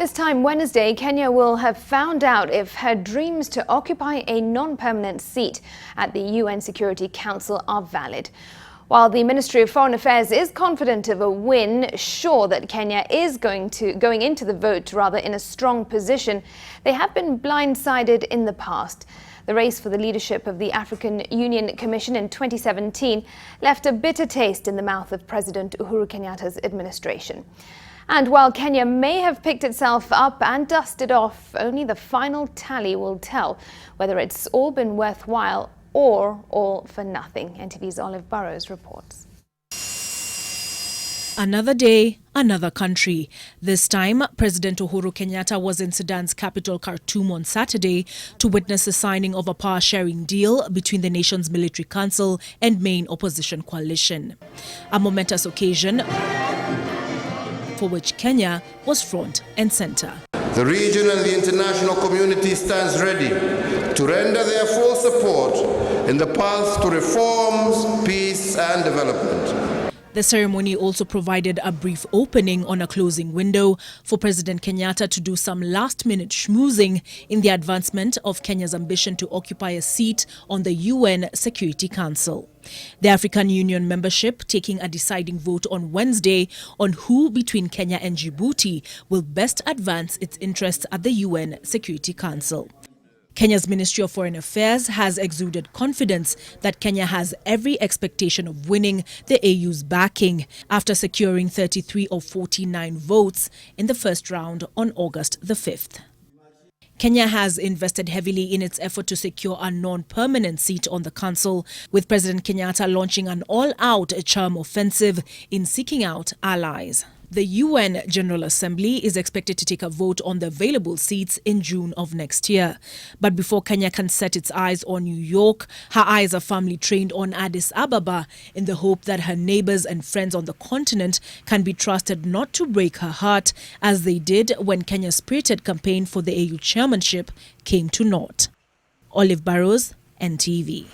This time Wednesday, Kenya will have found out if her dreams to occupy a non-permanent seat at the UN Security Council are valid. While the Ministry of Foreign Affairs is confident of a win, sure that Kenya is going into the vote in a strong position, they have been blindsided in the past. The race for the leadership of the African Union Commission in 2017 left a bitter taste in the mouth of President Uhuru Kenyatta's administration. And while Kenya may have picked itself up and dusted off, only the final tally will tell whether it's all been worthwhile or all for nothing. NTV's Olive Burrows reports. Another day, another country. This time, President Uhuru Kenyatta was in Sudan's capital Khartoum on Saturday to witness the signing of a power-sharing deal between the nation's military council and main opposition coalition. A momentous occasion for which Kenya was front and center. The region and the international community stands ready to render their full support in the path to reforms, peace and development. The ceremony also provided a brief opening on a closing window for President Kenyatta to do some last-minute schmoozing in the advancement of Kenya's ambition to occupy a seat on the UN Security Council. The African Union membership taking a deciding vote on Wednesday on who between Kenya and Djibouti will best advance its interests at the UN Security Council. Kenya's Ministry of Foreign Affairs has exuded confidence that Kenya has every expectation of winning the AU's backing after securing 33 of 49 votes in the first round on August the 5th. Kenya has invested heavily in its effort to secure a non-permanent seat on the council, with President Kenyatta launching an all-out charm offensive in seeking out allies. The UN General Assembly is expected to take a vote on the available seats in June of next year. But before Kenya can set its eyes on New York, her eyes are firmly trained on Addis Ababa in the hope that her neighbors and friends on the continent can be trusted not to break her heart, as they did when Kenya's spirited campaign for the AU chairmanship came to naught. Olive Burrows, NTV.